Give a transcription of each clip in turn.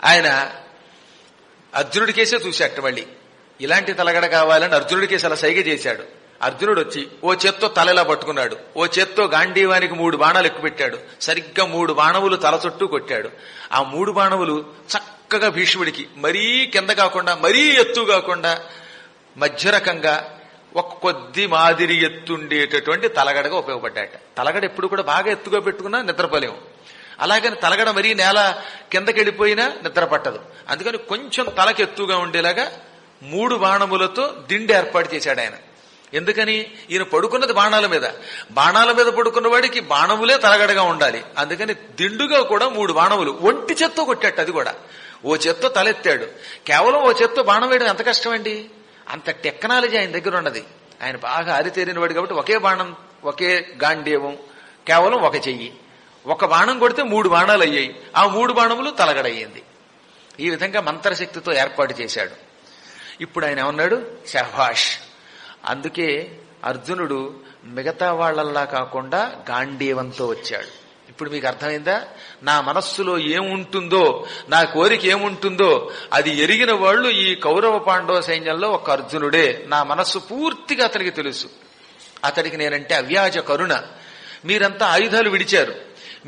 ఆయన అర్జునుడికేసే చూశాట. మళ్ళీ ఇలాంటి తలగడ కావాలని అర్జునుడికేసి అలా సైగ చేశాడు. అర్జునుడు వచ్చి ఓ చేత్తో తలలా పట్టుకున్నాడు, ఓ చేత్తో గాంధీవానికి 3 బాణాలు ఎక్కుపెట్టాడు. సరిగ్గా 3 బాణములు తల చుట్టూ కొట్టాడు. ఆ 3 బాణములు చక్కగా భీష్ముడికి మరీ కింద కాకుండా మరీ ఎత్తు కాకుండా మధ్య రకంగా ఒక కొద్ది మాదిరి ఎత్తుండేటటువంటి తలగడగా ఉపయోగపడ్డాట. తలగడ ఎప్పుడు కూడా బాగా ఎత్తుగా పెట్టుకున్నా నిద్రపోలేము, అలాగని తలగడ మరీ నేల కిందకెళ్ళిపోయినా నిద్ర పట్టదు. అందుకని కొంచెం తలకి ఎత్తుగా ఉండేలాగా 3 బాణములతో దిండి ఏర్పాటు చేశాడు ఆయన. ఎందుకని? ఈయన పడుకున్నది బాణాల మీద, బాణాల మీద పడుకున్న వాడికి బాణములే తలగడగా ఉండాలి. అందుకని దిండుగా కూడా 3 బాణములు ఒంటి చేత్తో కొట్టాడు. అది కూడా ఓ చేత్తో తలెత్తాడు. కేవలం ఓ చేత్తో బాణం వేయడం ఎంత కష్టమండి. అంత టెక్నాలజీ ఆయన దగ్గర ఉన్నది. ఆయన బాగా ఆరితేరిన వాడు కాబట్టి ఒకే బాణం, ఒకే గాంధీవం, కేవలం ఒక చెయ్యి, ఒక బాణం కొడితే 3 బాణాలు అయ్యాయి. ఆ 3 బాణములు తలగడయ్యింది. ఈ విధంగా మంత్రశక్తితో ఏర్పాటు చేశాడు. ఇప్పుడు ఆయన ఏమన్నాడు? శభాష్. అందుకే అర్జునుడు మిగతా వాళ్లల్లా కాకుండా గాంధీవంతో వచ్చాడు. ఇప్పుడు మీకు అర్థమైందా? నా మనస్సులో ఏముంటుందో, నా కోరిక ఏముంటుందో అది ఎరిగిన వాళ్ళు ఈ కౌరవ పాండవ సైన్యంలో ఒక అర్జునుడే. నా మనస్సు పూర్తిగా అతనికి తెలుసు. అతడికి నేనంటే అవ్యాజ కరుణ. మీరంతా ఆయుధాలు విడిచారు.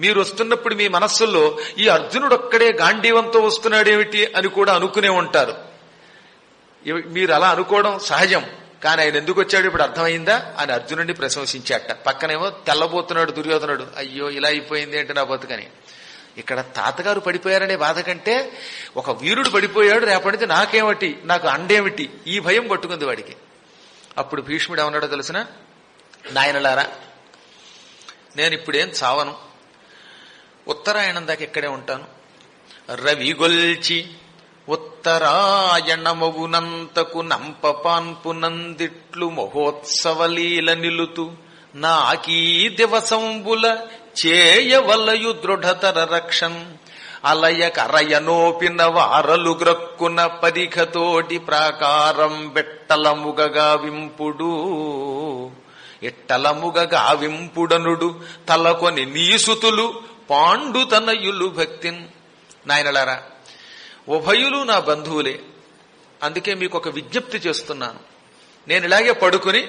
మీరు వస్తున్నప్పుడు మీ మనస్సుల్లో ఈ అర్జునుడొక్కడే గాంధీవంతో వస్తున్నాడేమిటి అని కూడా అనుకునే ఉంటారు. మీరు అలా అనుకోవడం సహజం. కానీ ఆయన ఎందుకు వచ్చాడు ఇప్పుడు అర్థమైందా అని అర్జునుడిని ప్రశంసించాట. పక్కనేమో తెల్లబోతున్నాడు దుర్యోధనుడు. అయ్యో ఇలా అయిపోయింది ఏంటి నా బతుకని. ఇక్కడ తాతగారు పడిపోయారనే బాధ కంటే ఒక వీరుడు పడిపోయాడు, రేపటి నుంచి నాకేమిటి, నాకు అండేమిటి, ఈ భయం పట్టుకుంది వాడికి. అప్పుడు భీష్ముడు ఏమన్నాడో తెలిసిన? నాయనలారా, నేను ఇప్పుడేం చావను, ఉత్తరాయణం దాకా ఇక్కడే ఉంటాను. రవిగొల్చి ఉత్తరాయణమవునంతకు నంపపాన్పు నందిట్లు మహోత్సవలీల నిలుతు నాకీ దివసంబుల చేయవలయు దృఢతర రక్షన్ అలయ కరయనోపిన వారలు గ్రక్కున పరిఖతోటి ప్రాకారం బెట్టలముగగా వింపుడు ఇట్టలముగగా వింపుడనుడు తలకొని నీసుతులు పాండుతనయులు భక్తిన్. నాయనలారా, ఉభయులు నా బంధువులే. అందుకే మీకు ఒక విజ్ఞప్తి చేస్తున్నాను. నేను ఇలాగే పడుకుని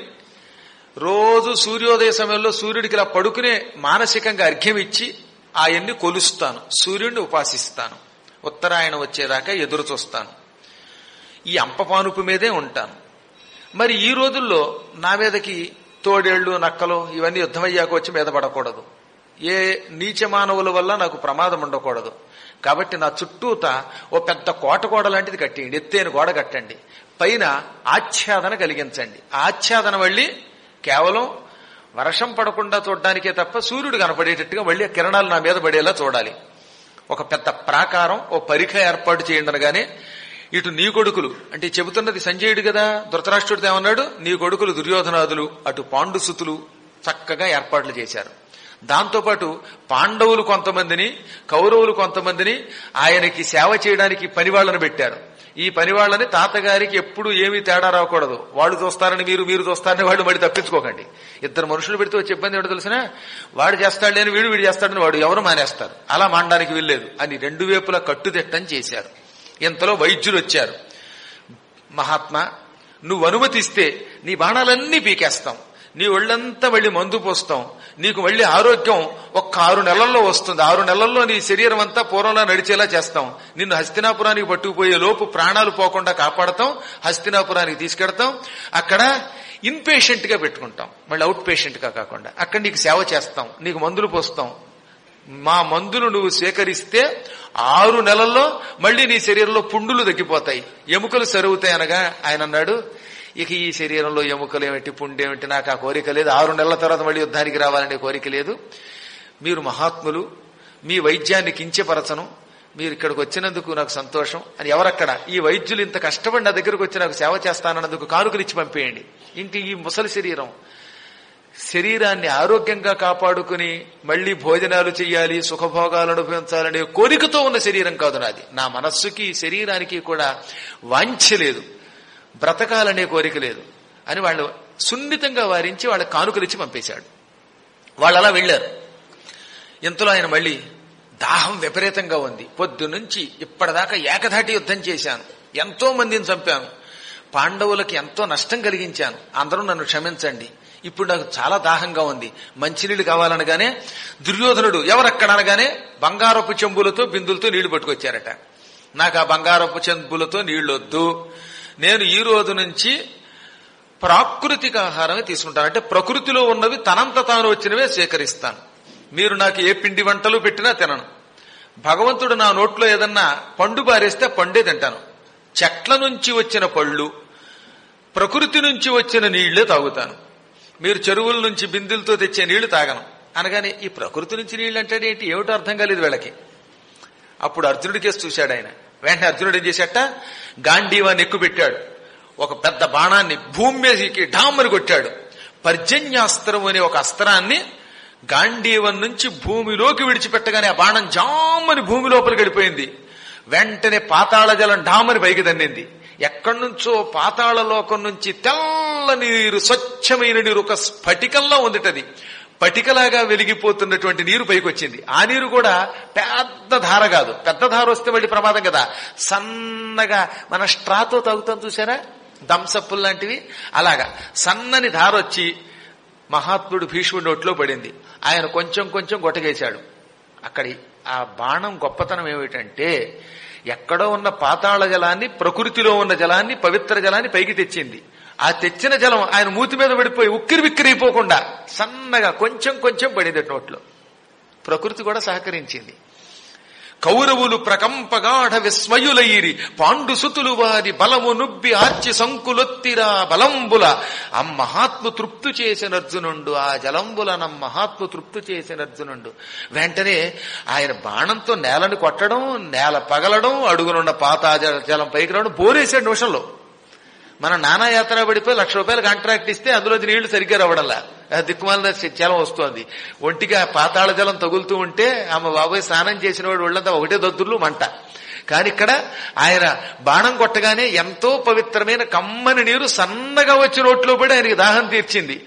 రోజు సూర్యోదయ సమయంలో సూర్యుడికి ఇలా పడుకునే మానసికంగా అర్ఘ్యం ఇచ్చి ఆయన్ని కొలుస్తాను, సూర్యుడిని ఉపాసిస్తాను. ఉత్తరాయణం వచ్చేదాకా ఎదురు చూస్తాను. ఈ అంపపానుపు మీదే ఉంటాను. మరి ఈ రోజుల్లో నా మీదకి తోడేళ్లు, నక్కలు ఇవన్నీ యుద్ధమయ్యాక వచ్చి మీద పడకూడదు. ఏ నీచ మానవుల వల్ల నాకు ప్రమాదం ఉండకూడదు. కాబట్టి నా చుట్టూత ఓ పెద్ద కోట లాంటిది కట్టేయండి, ఎత్తైన గోడ కట్టండి, పైన ఆచ్ఛాదన కలిగించండి. ఆచ్ఛాదన మళ్ళీ కేవలం వర్షం పడకుండా చూడడానికే తప్ప సూర్యుడు కనపడేటట్టుగా మళ్ళీ కిరణాలు నా మీద పడేలా చూడాలి. ఒక పెద్ద ప్రాకారం, ఓ పరిఖ ఏర్పాటు చేయండి అనగానే ఇటు నీ కొడుకులు అంటే చెబుతున్నది సంజయుడు కదా. ధృతరాష్ట్రుడితో ఏమన్నాడు? నీ కొడుకులు దుర్యోధనాదులు, అటు పాండుసుతులు చక్కగా ఏర్పాట్లు చేశారు. దాంతోపాటు పాండవులు కొంతమందిని, కౌరవులు కొంతమందిని ఆయనకి సేవ చేయడానికి పనివాళ్లను పెట్టారు. ఈ పనివాళ్లని తాతగారికి ఎప్పుడు ఏమీ తేడా రాకూడదు. వాళ్ళు చూస్తారని మీరు చూస్తారని వాళ్ళు మళ్ళీ తప్పించుకోకండి. 2 మనుషులు పెడితే వచ్చే ఇబ్బంది ఏమిటో తెలిసిన? వాడు చేస్తాడని వీడు చేస్తాడని వాడు ఎవరు మానేస్తారు. అలా మానడానికి వీల్లేదు అని 2 వైపులా కట్టుదిట్టం చేశారు. ఇంతలో వైద్యులు వచ్చారు. మహాత్మా, నువ్వు అనుమతిస్తే నీ బాణాలన్నీ పీకేస్తాం, నీ ఒళ్ళంతా మళ్ళీ మందు పోస్తాం, నీకు మళ్ళీ ఆరోగ్యం ఒక్క 6 నెలల్లో వస్తుంది. 6 నెలల్లో నీ శరీరం అంతా పూర్వంలా నడిచేలా చేస్తాం. నిన్ను హస్తినాపురానికి పట్టుకుపోయే లోపు ప్రాణాలు పోకుండా కాపాడతాం, హస్తినాపురానికి తీసుకెడతాం. అక్కడ ఇన్ పేషెంట్ గా పెట్టుకుంటాం, మళ్ళీ అవుట్ పేషెంట్ గా కాకుండా. అక్కడ నీకు సేవ చేస్తాం, నీకు మందులు పోస్తాం. మా మందులు నువ్వు స్వీకరిస్తే 6 నెలల్లో మళ్ళీ నీ శరీరంలో పుండులు తగ్గిపోతాయి, ఎముకలు సరుగుతాయి అనగా ఆయన అన్నాడు, ఇక ఈ శరీరంలో ఎముకలు ఏమిటి, పుండేమిటి, నాకు ఆ కోరిక లేదు. 6 నెలల తర్వాత మళ్ళీ యుద్ధానికి రావాలనే కోరిక లేదు. మీరు మహాత్ములు, మీ వైద్యాన్ని కించపరచను, మీరు ఇక్కడికి వచ్చినందుకు నాకు సంతోషం అని. ఎవరక్కడ? ఈ వైద్యులు ఇంత కష్టపడి నా దగ్గరకు వచ్చి నాకు సేవ చేస్తానన్నందుకు కానుకలిచ్చి పంపేయండి. ఇంక ఈ ముసలి శరీరాన్ని ఆరోగ్యంగా కాపాడుకుని మళ్లీ భోజనాలు చెయ్యాలి, సుఖభోగాలు అనుభవించాలనే కోరికతో ఉన్న శరీరం కాదు నాది. నా మనస్సుకి శరీరానికి కూడా వాంఛ లేదు, బ్రతకాలనే కోరిక లేదు అని వాళ్ళు సున్నితంగా వారించి వాళ్ళ కానుకలిచ్చి పంపేశాడు. వాళ్ళు అలా వెళ్లారు. ఇంతలో ఆయన మళ్ళీ దాహం విపరీతంగా ఉంది. పొద్దునుంచి ఇప్పటిదాకా ఏకధాటి యుద్ధం చేశాను, ఎంతో మందిని చంపాను, పాండవులకి ఎంతో నష్టం కలిగించాను, అందరూ నన్ను క్షమించండి. ఇప్పుడు నాకు చాలా దాహంగా ఉంది, మంచినీళ్ళు కావాలనగానే దుర్యోధనుడు ఎవరక్కడ అనగానే బంగారపు చెంబులతో బిందులతో నీళ్లు పట్టుకొచ్చారట. నాకు ఆ బంగారపు చెంబులతో నీళ్లొద్దు, నేను ఈ రోజు నుంచి ప్రాకృతిక ఆహారమే తీసుకుంటాను, అంటే ప్రకృతిలో ఉన్నవి తనంత తాను వచ్చినవే స్వీకరిస్తాను. మీరు నాకు ఏ పిండి వంటలు పెట్టినా తినను. భగవంతుడు నా నోట్లో ఏదన్నా పండు బారేస్తే పండే తింటాను. చెట్ల నుంచి వచ్చిన పళ్ళు, ప్రకృతి నుంచి వచ్చిన నీళ్లే తాగుతాను. మీరు చెరువుల నుంచి బిందులతో తెచ్చే నీళ్లు తాగను అనగానే ఈ ప్రకృతి నుంచి నీళ్లు అంటే ఏంటి, ఏమిటో అర్థం కాలేదు వీళ్ళకి. అప్పుడు అర్జునుడి కేసు చూశాడు ఆయన. వెంటనే అర్జునుడు ఏం చేశాట, గాంధీవాన్ని ఎక్కుపెట్టాడు, ఒక పెద్ద బాణాన్ని భూమి మీదకి ఢామ్మని కొట్టాడు. పర్జన్యాస్త్రం అనే ఒక అస్త్రాన్ని గాంధీవం నుంచి భూమిలోకి విడిచిపెట్టగానే ఆ బాణం జామ్మని భూమి లోపలికి వెళ్ళిపోయింది. వెంటనే పాతాళ జలం ఢామని పైకి తన్నింది. ఎక్కడి నుంచో పాతాళ లోకం నుంచి తెల్ల నీరు, స్వచ్ఛమైన నీరు, ఒక స్ఫటికంలా ఉందిటది, పటికలాగా వెలిగిపోతున్నటువంటి నీరు పైకి వచ్చింది. ఆ నీరు కూడా పెద్ద ధార కాదు, పెద్ద ధార వస్తే మళ్ళీ ప్రమాదం కదా, సన్నగా మన స్ట్రాతో తాగుతాం చూసారా, దంసప్పులు లాంటివి, అలాగా సన్నని ధార వచ్చి మహాత్ముడు భీష్ముడి నోట్లో పడింది. ఆయన కొంచెం కొంచెం గొట్టగేశాడు. అక్కడి ఆ బాణం గొప్పతనం ఏమిటంటే ఎక్కడో ఉన్న పాతాళ జలాన్ని, ప్రకృతిలో ఉన్న జలాన్ని, పవిత్ర జలాన్ని పైకి తెచ్చింది. ఆ తెచ్చిన జలం ఆయన మూతి మీద పడిపోయి ఉక్కిరి బిక్కిరైపోకుండా సన్నగా కొంచెం కొంచెం పడింది నోట్లో. ప్రకృతి కూడా సహకరించింది. కౌరవులు ప్రకంపగాఢ విస్మయులైరి, పాండు సుతులు వారి బలము నుబ్బి ఆర్చి సంకులొత్తిరా బలంబుల మహాత్ము తృప్తు చేసిన అర్జునుండు, ఆ జలంబుల మహాత్ము తృప్తు చేసిన అర్జునుండు. వెంటనే ఆయన బాణంతో నేలను కొట్టడం, నేల పగలడం, అడుగునున్న పాతా జలం పైకి రావడం, బోరేసాడు నిమిషంలో. మన నానాయాత్ర పడిపోయి 1,00,000 రూపాయలు కాంట్రాక్ట్ ఇస్తే అందులో నీళ్లు సరిగ్గా రావడంలా, దిక్కుమాల జలం వస్తోంది. ఒంటిగా పాతాళ జలం తగులుతూ ఉంటే ఆమె బాబాయ్ స్నానం చేసిన వాడు ఒళ్ళంతా ఒకటే దద్దుర్లు మంట. కానీ ఇక్కడ ఆయన బాణం కొట్టగానే ఎంతో పవిత్రమైన కమ్మని నీరు సన్నగా వచ్చి నోట్లో పడి ఆయనకి దాహం తీర్చింది.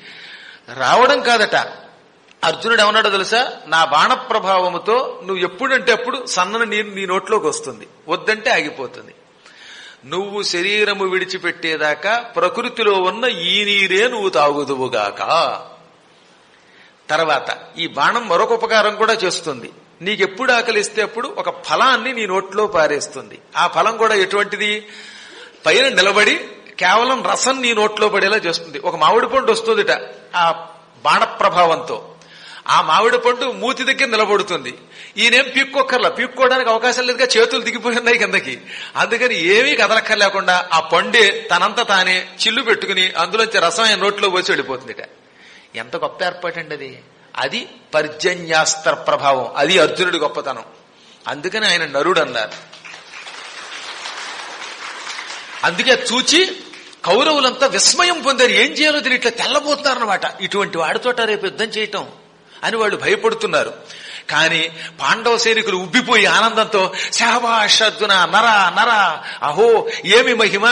రావడం కాదట, అర్జునుడు ఏమన్నాడో తెలుసా, నా బాణ ప్రభావముతో నువ్వు ఎప్పుడంటే అప్పుడు సన్నని నీరు నీ నోట్లోకి వస్తుంది, వద్దంటే ఆగిపోతుంది. నువ్వు శరీరము విడిచిపెట్టేదాకా ప్రకృతిలో ఉన్న ఈ నీరే నువ్వు తాగుదువుగాక. తర్వాత ఈ బాణం మరొక ఉపకారం కూడా చేస్తుంది. నీకెప్పుడు ఆకలిస్తే అప్పుడు ఒక ఫలాన్ని నీ నోట్లో పారేస్తుంది. ఆ ఫలం కూడా ఎటువంటిది, పైన నిలబడి కేవలం రసం నీ నోట్లో పడేలా చేస్తుంది. ఒక మామిడి పండు వస్తుందిట ఆ బాణ ప్రభావంతో, ఆ మామిడి పండు మూతి దగ్గర నిలబడుతుంది. ఈయనేం పీక్కోక్కర్లా, పీక్కోవడానికి అవకాశం లేదుగా, చేతులు దిగిపోయి ఉన్నాయి కిందకి. అందుకని ఏమీ కదలక్కర్లేకుండా ఆ పండే తనంత తానే చిల్లు పెట్టుకుని అందులోంచి రసం ఆయన నోట్లో పోసి వెళ్ళిపోతుందిట. ఎంత గొప్ప ఏర్పాటండి అది. అది పర్జన్యాస్త్ర ప్రభావం, అది అర్జునుడి గొప్పతనం. అందుకని ఆయన నరుడు అన్నారు. అందుకే చూచి కౌరవులంతా విస్మయం పొందారు, ఏం చేయాలో తెలియదు, ఇట్లా తెల్లబోతున్నారన్నమాట, ఇటువంటి వాడితోట రేపు యుద్ధం చేయటం అని వాళ్ళు భయపడుతున్నారు. కానీ పాండవ సైనికులు ఉబ్బిపోయి ఆనందంతో శాబాష్ అర్జున, నరా నరా, అహో ఏమి మహిమ,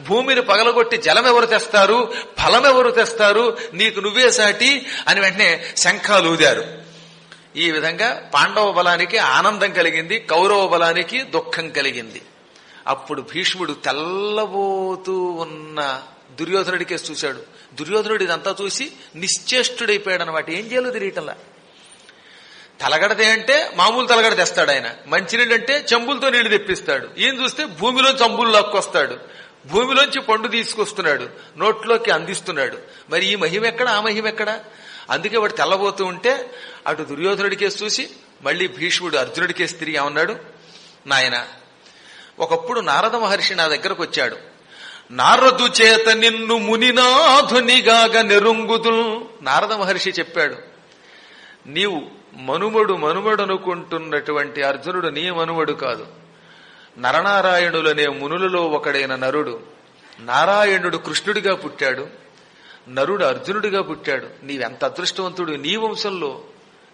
భూమిని పగలగొట్టి జలం ఎవరు తెస్తారు, ఫలం ఎవరు తెస్తారు, నీకు నువ్వే సాటి అని వెంటనే శంఖాలు ఊదారు. ఈ విధంగా పాండవ బలానికి ఆనందం కలిగింది, కౌరవ బలానికి దుఃఖం కలిగింది. అప్పుడు భీష్ముడు తెల్లబోతూ ఉన్న దుర్యోధనుడికే చూశాడు. దుర్యోధనుడు ఇదంతా చూసి నిశ్చేష్టుడైపోయాడు అనమాట, ఏం చేయాలో తెలియటంలా. తలగడదే అంటే మామూలు తలగడ తెస్తాడు ఆయన, మంచినీళ్ళు అంటే చెంబులతో నీళ్లు తెప్పిస్తాడు. ఈయన చూస్తే భూమిలోంచి అంబులు లాక్కొస్తాడు, భూమిలోంచి పండు తీసుకొస్తున్నాడు, నోట్లోకి అందిస్తున్నాడు. మరి ఈ మహిమ ఎక్కడ, ఆ మహిమ ఎక్కడ? అందుకే వాడు తెల్లబోతూ ఉంటే అటు దుర్యోధనుడికేసి చూసి మళ్ళీ భీష్ముడు అర్జునుడికేసి తిరిగి ఏమన్నాడు, నాయన ఒకప్పుడు నారద మహర్షి నా దగ్గరకు వచ్చాడు. నారదు చేత నిన్ను మునినాధునిగాగ నెరుంగుదుల్. నారద మహర్షి చెప్పాడు, నీవు మనుమడు అనుకుంటున్నటువంటి అర్జునుడు నీ మనుమడు కాదు, నరనారాయణులనే మునులలో ఒకడైన నరుడు. నారాయణుడు కృష్ణుడిగా పుట్టాడు, నరుడు అర్జునుడిగా పుట్టాడు. నీవెంత అదృష్టవంతుడు, నీ వంశంలో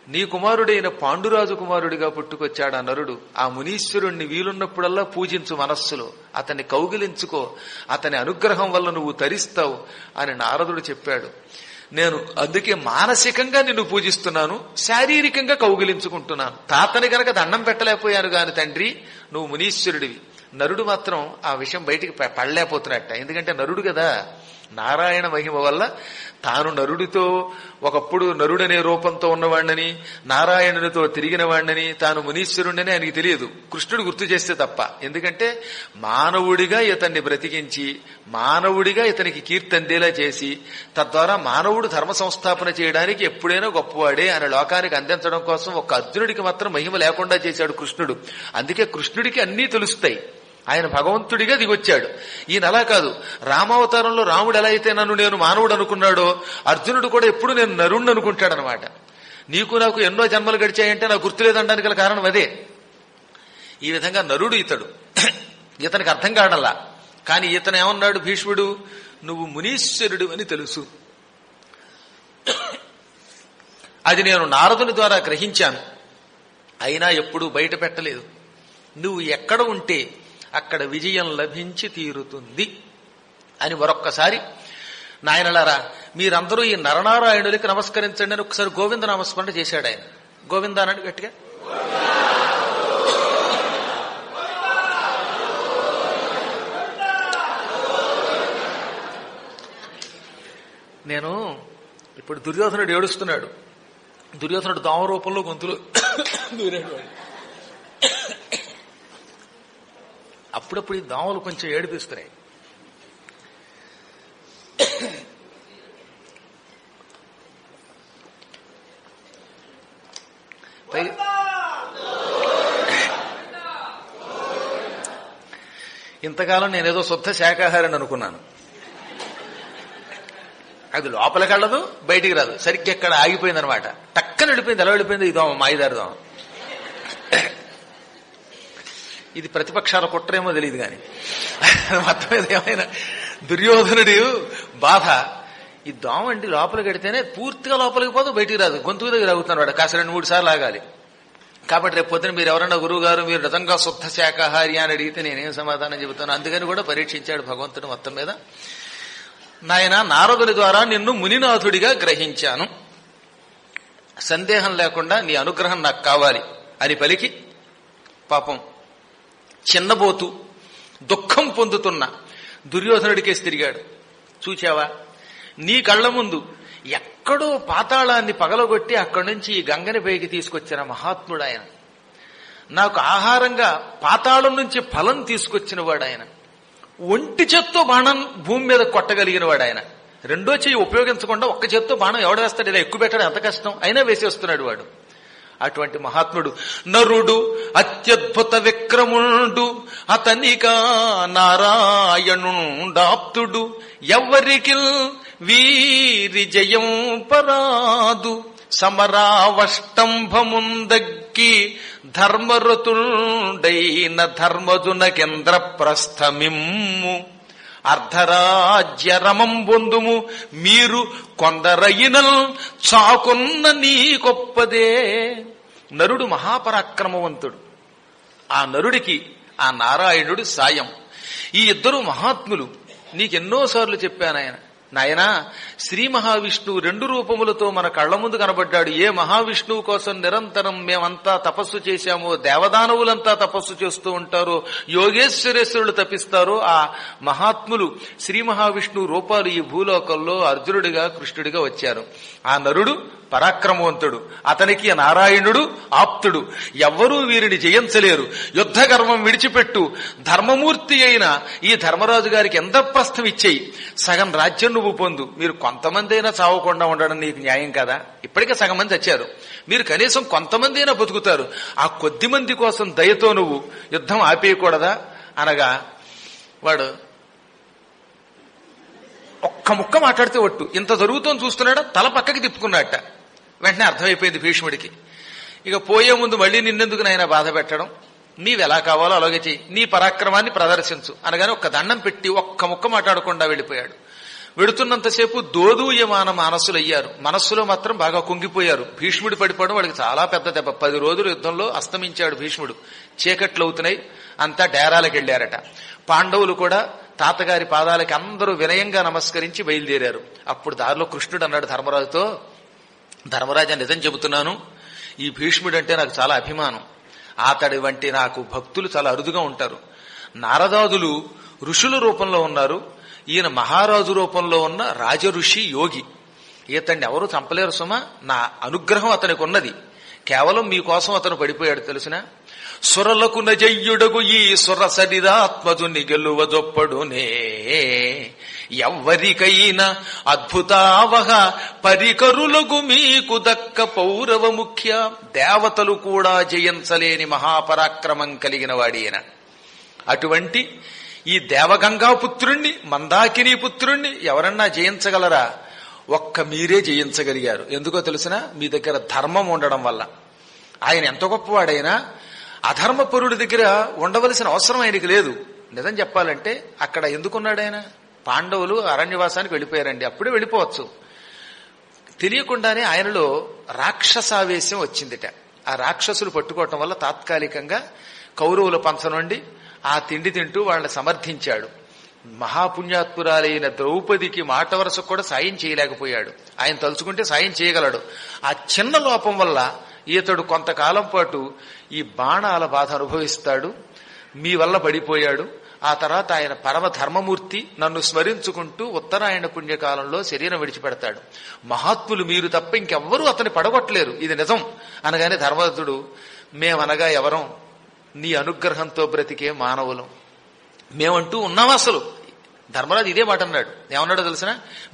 నీ కుమారుడైన పాండురాజు కుమారుడిగా పుట్టుకొచ్చాడు ఆ నరుడు. ఆ మునీశ్వరుణ్ణి వీలున్నప్పుడల్లా పూజించు మనస్సులో, అతన్ని కౌగిలించుకో, అతని అనుగ్రహం వల్ల నువ్వు తరిస్తావు అని నారదుడు చెప్పాడు. నేను అందుకే మానసికంగా నిన్ను పూజిస్తున్నాను, శారీరకంగా కౌగిలించుకుంటున్నాను. తాతని గనక దండం పెట్టలేకపోయాను గాని తండ్రి, నువ్వు మునీశ్వరుడివి. నరుడు మాత్రం ఆ విషయం బయటికి పడలేకపోతున్నట్ట. ఎందుకంటే నరుడు కదా, నారాయణ మహిమ వల్ల తాను నరుడితో ఒకప్పుడు నరుడనే రూపంతో ఉన్నవాణ్ణని, నారాయణునితో తిరిగిన వాణ్ణని, తాను మునీశ్వరుడని ఆయనకి తెలియదు, కృష్ణుడు గుర్తు చేస్తే తప్ప. ఎందుకంటే మానవుడిగా ఇతన్ని బ్రతికించి, మానవుడిగా ఇతనికి కీర్తి అందేలా చేసి, తద్వారా మానవుడు ధర్మ సంస్థాపన చేయడానికి ఎప్పుడైనా గొప్పవాడే అని లోకానికి అందించడం కోసం ఒక అర్జునుడికి మాత్రం మహిమ లేకుండా చేశాడు కృష్ణుడు. అందుకే కృష్ణుడికి అన్నీ తెలుస్తాయి. ఆయన భగవంతుడిగా దిగొచ్చాడు. ఈయన అలా కాదు. రామావతారంలో రాముడు ఎలా అయితే నన్ను నేను మానవుడు అనుకున్నాడో, అర్జునుడు కూడా ఎప్పుడు నేను నరుణ్ణి అనుకుంటాడనమాట. నీకు నాకు ఎన్నో జన్మలు గడిచాయంటే నాకు గుర్తులేదనడానికి గల కారణం అదే. ఈ విధంగా నరుడు ఇతడు. ఇతనికి అర్థం కాడల్లా. కానీ ఇతను ఏమన్నాడు భీష్ముడు, నువ్వు మునీశ్వరుడు అని తెలుసు. అది నేను నారదుని ద్వారా గ్రహించాను, అయినా ఎప్పుడూ బయట పెట్టలేదు. నువ్వు ఎక్కడ ఉంటే అక్కడ విజయం లభించి తీరుతుంది అని మరొక్కసారి, నాయనలారా మీరందరూ ఈ నరనారాయణులకి నమస్కరించండి అని ఒకసారి గోవింద నామస్మరణ చేశాడు ఆయన. గోవింద అన్నాడు గట్టిగా. నేను ఇప్పుడు దుర్యోధనుడు ఏడుస్తున్నాడు. దుర్యోధనుడు దోమ రూపంలో గొంతులు దూరేడు. అప్పుడప్పుడు ఈ దోమలు కొంచెం ఏడిపిస్తున్నాయి. ఇంతకాలం నేనేదో శుద్ధ శాకాహారాన్ని అనుకున్నాను. అది లోపలికి వెళ్ళదు, బయటికి రాదు, సరిగ్గా ఎక్కడ ఆగిపోయింది అనమాట. టక్కన వెళ్ళిపోయింది. ఎలా వెళ్ళిపోయింది? ఈ దోమ మాయిదారు దోమ. ఇది ప్రతిపక్షాల కుట్రేమో తెలియదు కానీ మొత్తం మీద ఏమైనా దుర్యోధనుడి బాధ, ఈ దోమ అండి లోపలికి వెడితేనే పూర్తిగా లోపలికి పోదు, బయటికి రాదు, గొంతు దగ్గర ఆగుతున్నాడు వాడు. కాస్త 2-3 సార్లు ఆగాలి. కాబట్టి రేపు పొద్దున మీరు ఎవరన్నా గురువు గారు మీరు నిజంగా శుద్ధ శాకాహారి అని అడిగితే నేనేం సమాధానం చెబుతాను. అందుకని కూడా పరీక్షించాడు భగవంతుడు మొత్తం మీద. నాయన, నారదుని ద్వారా నిన్ను మునినాథుడిగా గ్రహించాను, సందేహం లేకుండా నీ అనుగ్రహం నాకు కావాలి అని పలికి, పాపం చిన్నబోతూ దుఃఖం పొందుతున్న దుర్యోధనుడికేసి తిరిగాడు. చూచావా, నీ కళ్ల ముందు ఎక్కడో పాతాళాన్ని పగలగొట్టి అక్కడి నుంచి ఈ గంగని పైకి తీసుకొచ్చిన మహాత్ముడు ఆయన. నాకు ఆహారంగా పాతాళం నుంచి ఫలం తీసుకొచ్చిన వాడు ఆయన. ఒంటి చేత్తో బాణం భూమి మీద కొట్టగలిగిన వాడు ఆయన. రెండో చెయ్యి ఉపయోగించకుండా ఒక్క చేత్తో బాణం ఎవడు వేస్తాడు? ఇలా ఎక్కువ పెట్టడం ఎంత కష్టం, అయినా వేసేస్తున్నాడు వాడు. అటువంటి మహాత్ముడు నరుడు, అత్యద్భుత విక్రముడు, అతనికా నారాయణుండాప్తుడు, ఎవ్వరికి వీరి జయం పరాదు, సమరావష్టంభముందగ్గి ధర్మరతుడైన ధర్మజునకేంద్ర ప్రస్థమిమ్ము, అర్ధరాజ్య రమం బొందుము మీరు కొందరయినల్ చాకున్న నీ గొప్పదే. నరుడు మహాపరాక్రమవంతుడు. ఆ నరుడికి ఆ నారాయణుడు సాయం. ఈ ఇద్దరు మహాత్ములు నీకెన్నోసార్లు చెప్పానాయన. నాయనా, శ్రీ మహావిష్ణువు 2 రూపములతో మన కళ్ల ముందు కనబడ్డాడు. ఏ మహావిష్ణువు కోసం నిరంతరం మేమంతా తపస్సు చేశామో, దేవదానవులంతా తపస్సు చేస్తూ ఉంటారో, యోగేశ్వరేశ్వరులు తపిస్తారో, ఆ మహాత్ములు శ్రీ మహావిష్ణువు రూపాలు ఈ భూలోకంలో అర్జునుడిగా కృష్ణుడిగా వచ్చారు. ఆ నరుడు పరాక్రమవంతుడు, అతనికి నారాయణుడు ఆప్తుడు. ఎవ్వరూ వీరిని జయించలేరు. యుద్ధ గర్వం విడిచిపెట్టు, ధర్మమూర్తి అయిన ఈ ధర్మరాజు గారికి ఇంద్రప్రస్థం ఇచ్చేయి, సగం రాజ్యం నువ్వు పొందు. మీరు కొంతమంది అయినా చావకుండా ఉండడం నీకు న్యాయం కదా? ఇప్పటికే సగం మంది వచ్చారు, మీరు కనీసం కొంతమంది అయినా బతుకుతారు. ఆ కొద్ది మంది కోసం దయతో నువ్వు యుద్ధం ఆపేయకూడదా అనగా, వాడు ఒక్క ముక్క మాట్లాడితే ఒట్టు ఇంత జరుగుతోని చూస్తున్నాడా, తల పక్కకి తిప్పుకున్నట్ట. వెంటనే అర్థమైపోయింది భీష్ముడికి. ఇక పోయే ముందు మళ్ళీ నిన్నెందుకు నాయన బాధ పెట్టడం, నీవెలా కావాలో అలాగే చెయ్యి, నీ పరాక్రమాన్ని ప్రదర్శించు అనగానే ఒక్క దండం పెట్టి ఒక్క ముక్క మాట్లాడకుండా వెళ్ళిపోయాడు. వెడుతున్నంతసేపు దోదూయమాన మానసులయ్యారు, మనస్సులో మాత్రం బాగా కుంగిపోయారు. భీష్ముడు పడిపోవడం వాడికి చాలా పెద్ద దెబ్బ. 10 రోజులు యుద్ధంలో అస్తమించాడు భీష్ముడు. చీకట్లు అవుతున్నాయి, అంతా డేరాలకు వెళ్లారట. పాండవులు కూడా తాతగారి పాదాలకి అందరూ వినయంగా నమస్కరించి బయలుదేరారు. అప్పుడు దారిలో కృష్ణుడు అన్నాడు ధర్మరాజుతో, ధర్మరాజా నిజం చెబుతున్నాను, ఈ భీష్ముడు అంటే నాకు చాలా అభిమానం. అతడి వంటి నాకు భక్తులు చాలా అరుదుగా ఉంటారు. నారదాదులు ఋషుల రూపంలో ఉన్నారు, ఈయన మహారాజు రూపంలో ఉన్న రాజఋషి యోగి. ఇతన్ని ఎవరు చంపలేరు సుమా, నా అనుగ్రహం అతనికి ఉన్నది. కేవలం మీకోసం అతను పడిపోయాడు తెలుసునా. సురలకు నజయ్యుడగు ఈ సురసరిదాత్మజుని గెలువజొప్పడునే, ఎవ్వరికైనా అద్భుతావహ పరికరులకు మీకు దక్క పౌరవ ముఖ్య. దేవతలు కూడా జయించలేని మహాపరాక్రమం కలిగిన వాడియన. అటువంటి ఈ దేవగంగా పుత్రుణ్ణి, మందాకిని పుత్రుణ్ణి ఎవరన్నా జయించగలరా? ఒక్క మీరే జయించగలిగారు. ఎందుకో తెలుసునా, మీ దగ్గర ధర్మం ఉండడం వల్ల. ఆయన ఎంత గొప్పవాడైనా అధర్మపరుడి దగ్గర ఉండవలసిన అవసరం ఆయనకి లేదు. నిజం చెప్పాలంటే అక్కడ ఎందుకున్నాడు ఆయన? పాండవులు అరణ్యవాసానికి వెళ్ళిపోయారండి, అప్పుడే వెళ్ళిపోవచ్చు. తెలియకుండానే ఆయనలో రాక్షసావేశం వచ్చిందిట. ఆ రాక్షసులు పట్టుకోవటం వల్ల తాత్కాలికంగా కౌరవుల పంచ నుండి ఆ తిండి తింటూ వాళ్ళని సమర్థించాడు. మహాపుణ్యాత్పురాలైన ద్రౌపదికి మాట వరసకు కూడా సాయం చేయలేకపోయాడు. ఆయన తలుచుకుంటే సాయం చేయగలడు. ఆ చిన్న లోపం వల్ల ఈతడు కొంతకాలం పాటు ఈ బాణాల బాధ అనుభవిస్తాడు. మీ వల్ల పడిపోయాడు. ఆ తర్వాత ఆయన పరమ ధర్మమూర్తి, నన్ను స్మరించుకుంటూ ఉత్తరాయణ పుణ్యకాలంలో శరీరం విడిచిపెడతాడు. మహాత్ములు మీరు తప్ప ఇంకెవ్వరూ అతన్ని పడగొట్టలేరు, ఇది నిజం అనగానే ధర్మదత్తుడు, మేమనగా ఎవరం, నీ అనుగ్రహంతో బ్రతికే మానవులం మేమంటూ ఉన్నాం. అసలు ధర్మరాజు ఇదే మాట అన్నాడు. ఏమన్నాడో తెలిసిన,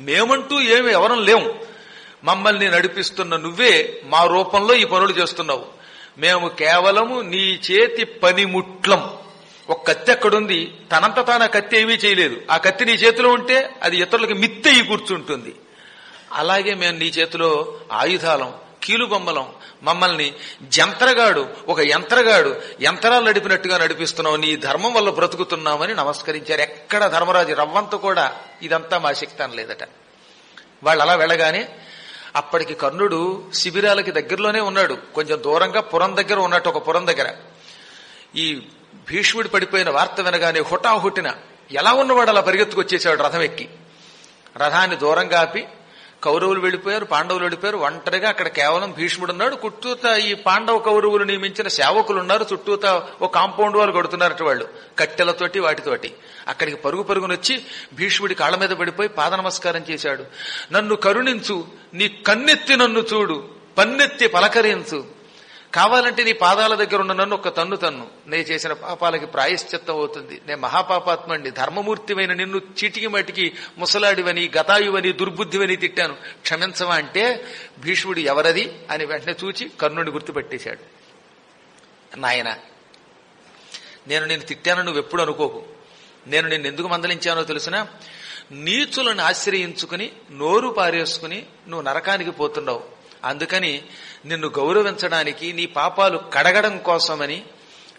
మేమంటూ ఏమి ఎవరం లేవు, మమ్మల్ని నడిపిస్తున్న నువ్వే మా రూపంలో ఈ పనులు చేస్తున్నావు. మేము కేవలము నీ చేతి పనిముట్లం. ఒక కత్తి ఎక్కడుంది, తనంత తాను ఆ కత్తి ఏమీ చేయలేదు. ఆ కత్తి నీ చేతిలో ఉంటే అది ఇతరులకు మిత్తయి కూర్చుంటుంది. అలాగే మేము నీ చేతిలో ఆయుధాలం, కీలుబొమ్మలం. మమ్మల్ని జంత్రగాడు, ఒక యంత్రగాడు యంత్రాలు నడిపినట్టుగా నడిపిస్తున్నావు, నీ ధర్మం వల్ల బ్రతుకుతున్నామని నమస్కరించారు. ఎక్కడ ధర్మరాజు రవ్వంత కూడా ఇదంతా మా శక్తి అనలేదట. వాళ్ళు అలా వెళ్ళగానే అప్పటికి కర్ణుడు శిబిరాలకి దగ్గరలోనే ఉన్నాడు. కొంచెం దూరంగా పురం దగ్గర ఉన్నట్టు, ఒక పురం దగ్గర. ఈ భీష్ముడి పడిపోయిన వార్త వినగానే హుటాహుటిన ఎలా ఉన్నవాడు అలా పరిగెత్తుకొచ్చేసాడు రథం ఎక్కి. రథాన్ని దూరంగా ఆపి కౌరవులు వెళ్ళిపోయారు, పాండవులు వెళ్ళిపోయారు. ఒంటరిగా అక్కడ కేవలం భీష్ముడు ఉన్నాడు. చుట్టూతా ఈ పాండవ కౌరవులు నియమించిన సేవకులు ఉన్నారు. చుట్టూతా ఒక కాంపౌండ్ వాళ్ళు కడుతున్నారట వాళ్ళు, కట్టెలతోటి వాటితోటి. అక్కడికి పరుగు పరుగునొచ్చి భీష్ముడి కాళ్ళ మీద పడిపోయి పాద నమస్కారం చేశాడు. నన్ను కరుణించు, నీ కన్నెత్తి నన్ను చూడు, పన్నెత్తి పలకరించు. కావాలంటే నీ పాదాల దగ్గర ఉన్న నన్ను ఒక తన్ను, నేను చేసిన పాపాలకి ప్రాయశ్చిత్తం అవుతుంది. నేను మహాపాపాత్మండి, ధర్మమూర్తివైన నిన్ను చీటికి మటికి ముసలాడివని, గతాయువని, దుర్బుద్ధివని తిట్టాను, క్షమించవా అంటే భీష్ముడు ఎవరది అని వెంటనే చూచి కర్ణుడిని గుర్తుపెట్టేశాడు. నాయన, నేను నిన్ను తిట్టాను నువ్వెప్పుడు అనుకోకు. నేను నిన్ను ఎందుకు మందలించానో తెలుసునా? నీచులను ఆశ్రయించుకుని నోరు పారేసుకుని నువ్వు నరకానికి పోతున్నావు. అందుకని నిన్ను గౌరవించడానికి, నీ పాపాలు కడగడం కోసమని,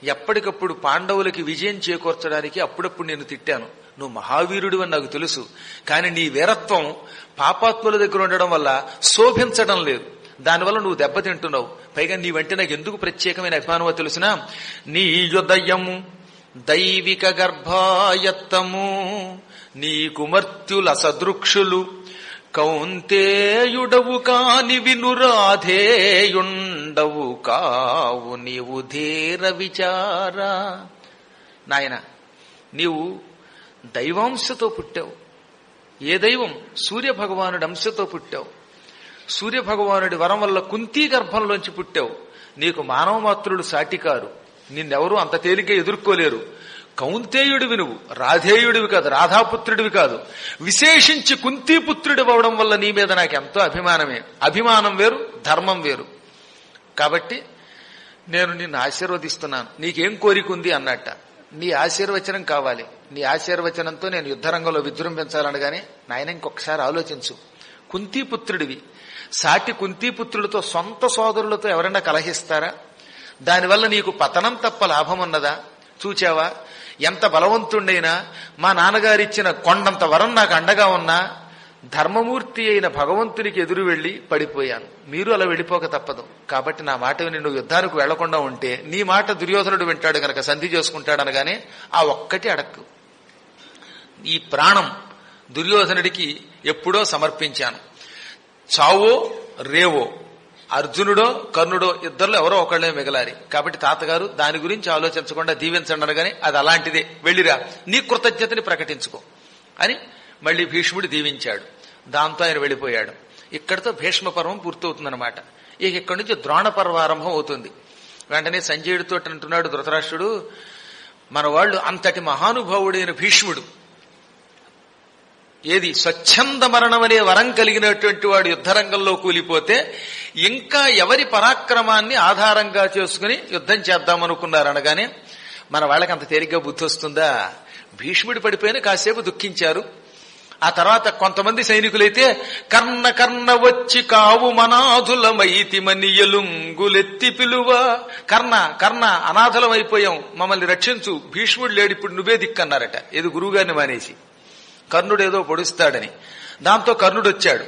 ఎప్పటికప్పుడు పాండవులకి విజయం చేకూర్చడానికి అప్పుడప్పుడు నేను తిట్టాను. నువ్వు మహావీరుడు అని నాకు తెలుసు, కానీ నీ వీరత్వం పాపాత్ముల దగ్గర ఉండడం వల్ల శోభించడం లేదు. దానివల్ల నువ్వు దెబ్బతింటున్నావు. పైగా నీ వంటి నాకు ఎందుకు ప్రత్యేకమైన అభిమానమో తెలుసునా? నీ యుదయము దైవిక గర్భాయత్తము, నీ కుమర్త్యుల సదృక్షులు కౌంతేయుడవు కాని వినురాధేయుండవు కావు నీవు ధీర విచార. నాయన, నీవు దైవాంశతో పుట్టావు. ఏ దైవం? సూర్యభగవానుడి అంశతో పుట్టావు. సూర్యభగవానుడి వరం వల్ల కుంతీ గర్భంలోంచి పుట్టావు. నీకు మానవ మాత్రుడు సాటికారు, నిన్నెవరూ అంత తేలిగ్గా ఎదుర్కోలేరు. కౌంతేయుడివి నువ్వు, రాధేయుడివి కాదు, రాధాపుత్రుడివి కాదు. విశేషించి కుంతీపుత్రుడి అవడం వల్ల నీ మీద నాకు ఎంతో అభిమానమే. అభిమానం వేరు, ధర్మం వేరు. కాబట్టి నేను నిన్ను ఆశీర్వదిస్తున్నాను. నీకేం కోరిక ఉంది అన్నట్ట. నీ ఆశీర్వచనం కావాలి. నీ ఆశీర్వచనంతో నేను యుద్ధరంగంలో విజృంభించాలనగానే, నాయన ఇంకొకసారి ఆలోచించు. కుంతీపుత్రుడివి, సాటి కుంతీపుత్రులతో, సొంత సోదరులతో ఎవరైనా కలహిస్తారా? దానివల్ల నీకు పతనం తప్ప లాభం ఉన్నదా? చూచావా? ఎంత బలవంతుడైనా మా నాన్నగారిచ్చిన కొండంత వరం నాకు అండగా ఉన్నా ధర్మమూర్తి అయిన భగవంతునికి ఎదురు వెళ్లి పడిపోయాను. మీరు అలా వెళ్ళిపోక తప్పదు. కాబట్టి నా మాట విని నువ్వు యుద్ధానికి వెళ్లకుండా ఉంటే నీ మాట దుర్యోధనుడు వింటాడు గనక సంధి చేసుకుంటాడు అనగానే ఆ ఒక్కటి అడక్కు. ఈ ప్రాణం దుర్యోధనుడికి ఎప్పుడో సమర్పించాను. చావో రేవో అర్జునుడో కర్ణుడో ఇద్దరులో ఎవరో ఒకళ్ళే మిగలాలి. కాబట్టి తాతగారు దాని గురించి ఆలోచించకుండా దీవించండి అనగానే అది అలాంటిదే, వెళ్ళిరా నీ కృతజ్ఞతని ప్రకటించుకో అని మళ్ళీ భీష్ముడు దీవించాడు. దాంతో ఆయన వెళ్ళిపోయాడు. ఇక్కడితో భీష్మ పర్వం పూర్తవుతుందన్నమాట. ఇక ఇక్కడి నుంచి ద్రోణ పర్వారంభం అవుతుంది. వెంటనే సంజయుడితో అంటున్నాడు ధృతరాష్ట్రుడు, మన వాళ్ళు అంతటి మహానుభావుడైన భీష్ముడు ఏది స్వచ్ఛంద మరణం అనే వరం కలిగినటువంటి వాడు యుద్ధరంగంలో కూలిపోతే ఇంకా ఎవరి పరాక్రమాన్ని ఆధారంగా చేసుకుని యుద్ధం చేద్దామనుకున్నారు అనగానే మన వాళ్ళకి అంత తేలిగ్గా బుద్ధి వస్తుందా? భీష్ముడి పడిపోయిన కాసేపు దుఃఖించారు. ఆ తర్వాత కొంతమంది సైనికులైతే కర్ణ కర్ణ వచ్చి కావు మనాథులమైతి మనియలుంగులెత్తి పిలువ, కర్ణ కర్ణ అనాథలమైపోయాం, మమ్మల్ని రక్షించు, భీష్ముడు లేడు ఇప్పుడు నువ్వే దిక్కన్నారట. ఏదో గురువుగారిని మానేసి కర్ణుడు ఏదో పొడుస్తాడని. దాంతో కర్ణుడు వచ్చాడు.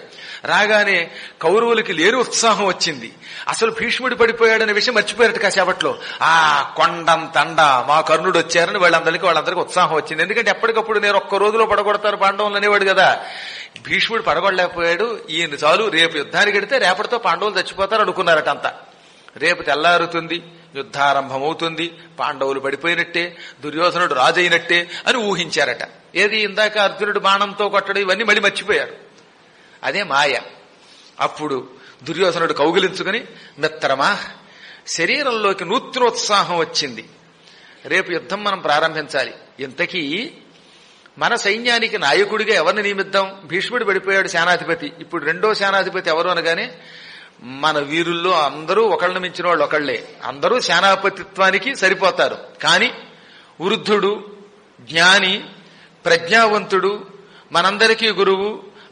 రాగానే కౌరవులకి లేని ఉత్సాహం వచ్చింది. అసలు భీష్ముడు పడిపోయాడనే విషయం మర్చిపోయారట కాసేపట్లో. ఆ కొండంతండ మా కర్ణుడు వచ్చారని వాళ్ళందరికీ ఉత్సాహం వచ్చింది. ఎందుకంటే ఎప్పటికప్పుడు నేను ఒక్క రోజులో పడగొడతాను పాండవులు అనేవాడు కదా. భీష్ముడు పడగొడలేకపోయాడు, ఈయన చాలు రేపు యుద్ధానికి వెడితే రేపటితో పాండవులు చచ్చిపోతారు అనుకున్నారట అంతా. రేపు తెల్లారుతుంది, యుద్ధారంభమవుతుంది, పాండవులు పడిపోయినట్టే, దుర్యోధనుడు రాజైనట్టే అని ఊహించారట. ఏది ఇందాక అర్జునుడు బాణంతో కొట్టడం ఇవన్నీ మళ్ళీ మర్చిపోయారు. అదే మాయ. అప్పుడు దుర్యోధనుడు కౌగిలించుకుని, మిత్రమా శరీరంలోకి నూతనోత్సాహం వచ్చింది, రేపు యుద్ధం మనం ప్రారంభించాలి. ఇంతకీ మన సైన్యానికి నాయకుడిగా ఎవరిని నియమిద్దాం? భీష్ముడు పడిపోయాడు సేనాధిపతి, ఇప్పుడు రెండో సేనాధిపతి ఎవరు అనగానే మన వీరుల్లో అందరూ ఒకళ్ళని మించిన వాళ్ళు ఒకళ్లే, అందరూ సేనాపతిత్వానికి సరిపోతారు. కాని వృద్ధుడు, జ్ఞాని, ప్రజ్ఞావంతుడు, మనందరికీ గురువు,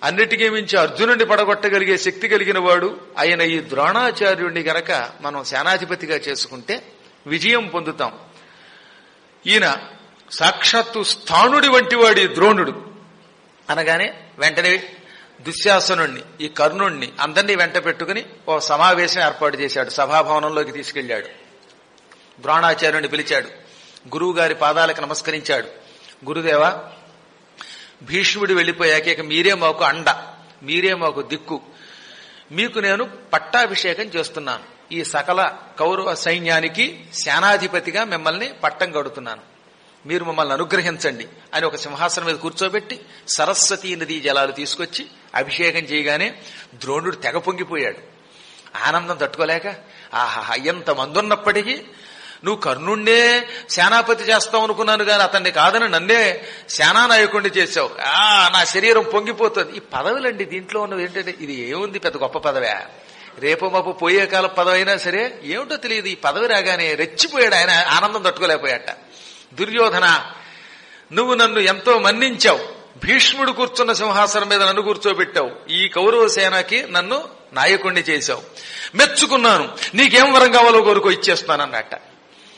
అన్నిటికీ మించి అర్జునుడిని పడగొట్టగలిగే శక్తి కలిగిన వాడు ఆయన ఈ ద్రోణాచార్యుడిని గనక మనం సేనాధిపతిగా చేసుకుంటే విజయం పొందుతాం. ఈయన సాక్షాత్తు స్థాణుడి వంటి వాడి ద్రోణుడు అనగానే వెంటనే దుశ్శాసనుణ్ణి, ఈ కర్ణుణ్ణి అందరినీ వెంట పెట్టుకుని ఓ సమావేశం ఏర్పాటు చేశాడు. సభాభవనంలోకి తీసుకెళ్లాడు. ద్రోణాచార్యుడిని పిలిచాడు. గురువు గారి పాదాలకు నమస్కరించాడు. గురుదేవా, భీష్ముడు వెళ్లిపోయాక ఇక మీరే మాకు అండ, మీరే మాకు దిక్కు. మీకు నేను పట్టాభిషేకం చేస్తున్నాను. ఈ సకల కౌరవ సైన్యానికి సేనాధిపతిగా మిమ్మల్ని పట్టం కడుతున్నాను. మీరు మమ్మల్ని అనుగ్రహించండి అని ఒక సింహాసనం మీద కూర్చోబెట్టి సరస్వతీ నదీ జలాలు తీసుకొచ్చి అభిషేకం చేయగానే ద్రోణుడు తెగ పొంగిపోయాడు. ఆనందం తట్టుకోలేక, ఆహా ఎంతమంది ఉన్నప్పటికీ నువ్వు కర్ణుణ్ణే సేనాపతి చేస్తావు అనుకున్నాను కానీ అతన్ని కాదని నన్నే సేనానాయకుడిని చేశావు. నా శరీరం పొంగిపోతుంది. ఈ పదవులండి దీంట్లో ఉన్నవి ఏంటంటే, ఇది ఏముంది పెద్ద గొప్ప పదవే, రేపు మాపు పోయే కాల పదవి అయినా సరే ఏమిటో తెలియదు. ఈ పదవి రాగానే రెచ్చిపోయాడు ఆయన, ఆనందం తట్టుకోలేకపోయాట. దుర్యోధన, నువ్వు నన్ను ఎంతో మన్నించావు, భీష్ముడు కూర్చున్న సింహాసనం మీద నన్ను కూర్చోబెట్టావు, ఈ కౌరవ సేనకి నన్ను నాయకుణ్ణి చేశావు, మెచ్చుకున్నాను, నీకేం వరం కావాలో కోరుకో ఇచ్చేస్తానన్నట్ట.